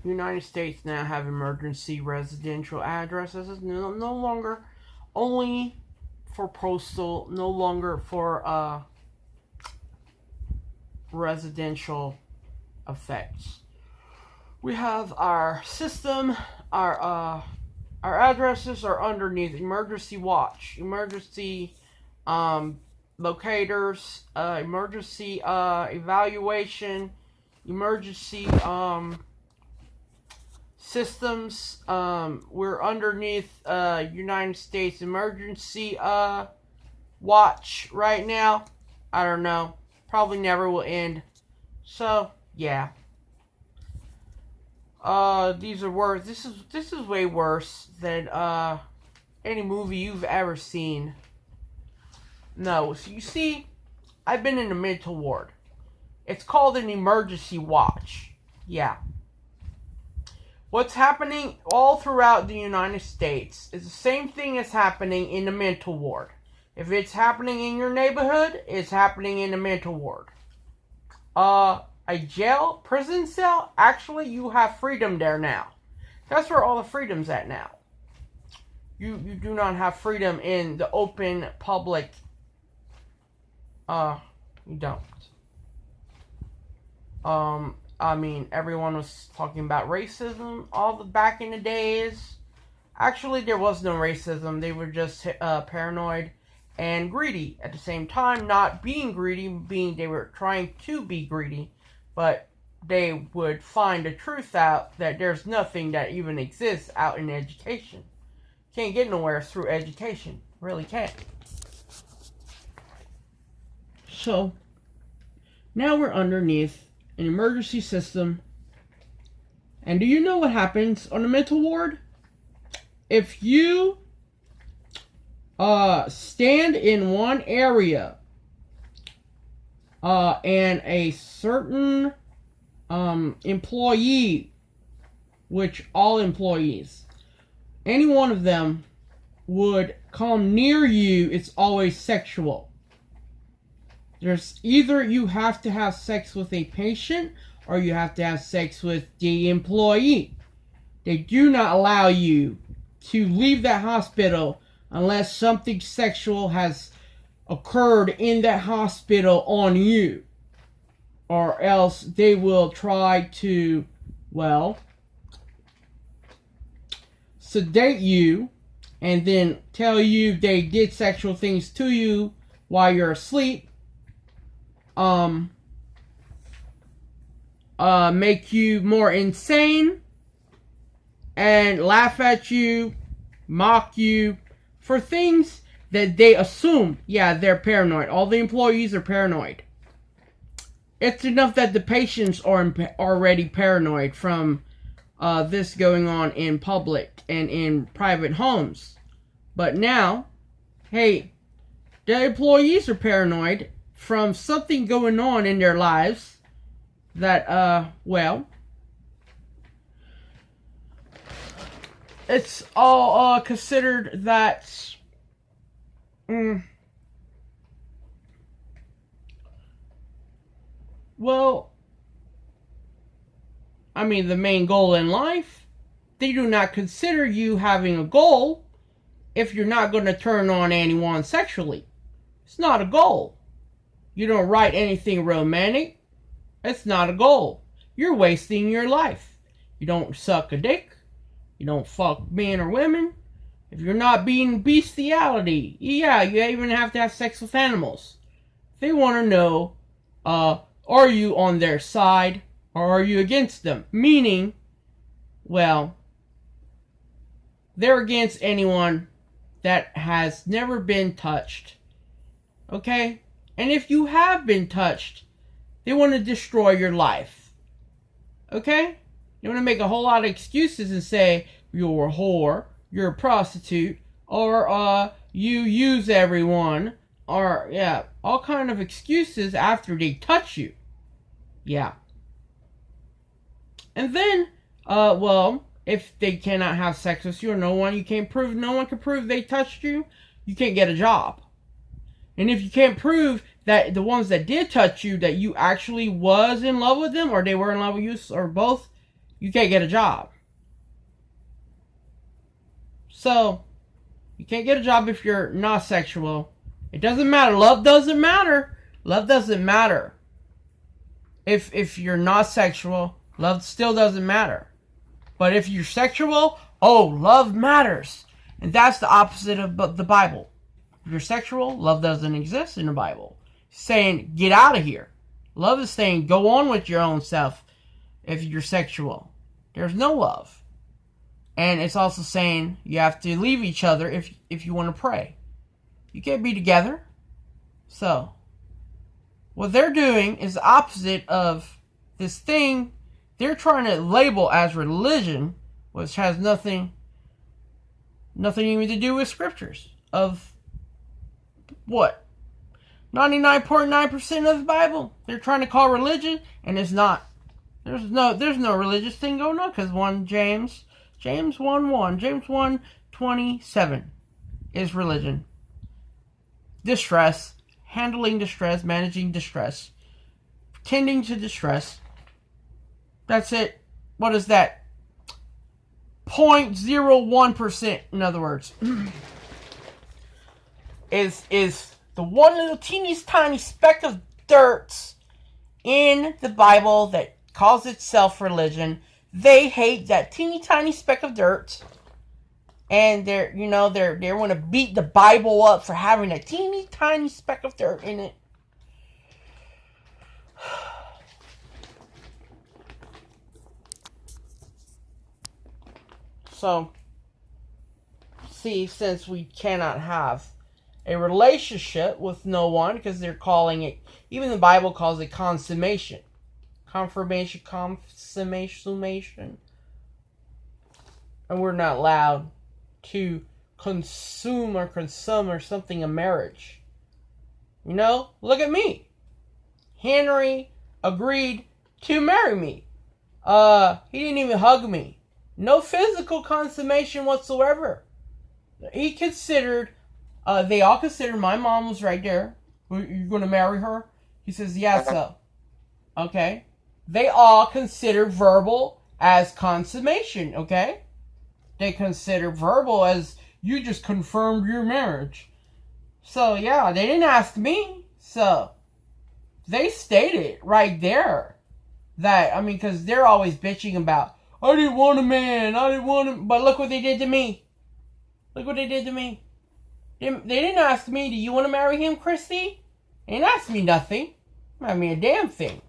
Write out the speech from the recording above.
United States now have emergency residential addresses. It's no longer only for postal, no longer for residential effects. We have our system, our addresses are underneath emergency watch, emergency locators, emergency evaluation, emergency systems. We're underneath United States emergency watch right now. I don't know. Probably never will end. So yeah. These are worse. This is way worse than any movie you've ever seen. No, so you see, I've been in a mental ward. It's called an emergency watch. Yeah. What's happening all throughout the United States is the same thing as happening in the mental ward. If it's happening in your neighborhood, it's happening in the mental ward. A jail, prison cell, actually you have freedom there now. That's where all the freedom's at now. You do not have freedom in the open public. You don't. I mean, everyone was talking about racism back in the days. Actually, there was no racism. They were just paranoid and greedy at the same time. Not being greedy, they were trying to be greedy, but they would find the truth out that there's nothing that even exists out in education. Can't get nowhere through education. Really can't. So, now we're underneath an emergency system. And do you know what happens on the mental ward? If you stand in one area and a certain employee, which all employees, any one of them would come near you, it's always sexual. There's either you have to have sex with a patient or you have to have sex with the employee. They do not allow you to leave that hospital unless something sexual has occurred in that hospital on you. Or else they will try to, well, sedate you and then tell you they did sexual things to you while you're asleep. Make you more insane and laugh at you, mock you for things that they assume, yeah, they're paranoid. All the employees are paranoid. It's enough that the patients are already paranoid from this going on in public and in private homes. But now, hey, the employees are paranoid from something going on in their lives that, well, it's all considered that well, I mean, the main goal in life, they do not consider you having a goal if you're not going to turn on anyone sexually. It's not a goal. You don't write anything romantic. It's not a goal. You're wasting your life. You don't suck a dick. You don't fuck men or women. If you're not being bestiality, yeah, you even have to have sex with animals. They want to know, are you on their side or are you against them? Meaning, well, they're against anyone that has never been touched. Okay? And if you have been touched, they want to destroy your life. Okay? They want to make a whole lot of excuses and say, you're a whore, you're a prostitute, or you use everyone, or, yeah, all kind of excuses after they touch you. Yeah. And then, well, if they cannot have sex with you or no one can prove they touched you, you can't get a job. And if you can't prove that the ones that did touch you, that you actually was in love with them, or they were in love with you, or both, you can't get a job. So, you can't get a job if you're not sexual. It doesn't matter. Love doesn't matter. Love doesn't matter. If you're not sexual, love still doesn't matter. But if you're sexual, oh, love matters. And that's the opposite of the Bible. If you're sexual, love doesn't exist in the Bible. It's saying, get out of here. Love is saying, go on with your own self if you're sexual. There's no love. And it's also saying you have to leave each other if you want to pray. You can't be together. So, what they're doing is the opposite of this thing they're trying to label as religion, which has nothing even to do with scriptures. Of what? 99.9% of the Bible they're trying to call religion, and it's not. There's no religious thing going on, because James 1:1, James 1:27 is religion. Distress, handling distress, managing distress, tending to distress. That's it. What is that? 0.01%, in other words, is the one little teeny tiny speck of dirt in the Bible that calls itself religion. They hate that teeny tiny speck of dirt, and they want to beat the Bible up for having a teeny tiny speck of dirt in it. So, see, since we cannot have a relationship with no one, because they're calling it, even the Bible calls it consummation. Consummation. And we're not allowed to consume or something in marriage. Look at me. Henry agreed to marry me. He didn't even hug me. No physical consummation whatsoever. He considered, they all considered, my mom was right there. You're going to marry her? He says, yeah, so. Okay. They all consider verbal as consummation, okay? They consider verbal as you just confirmed your marriage. So, yeah, they didn't ask me. So, they stated right there that, because they're always bitching about, I didn't want a man, but look what they did to me. Look what they did to me. They didn't ask me, do you want to marry him, Christy? They didn't ask me nothing. I mean, a damn thing.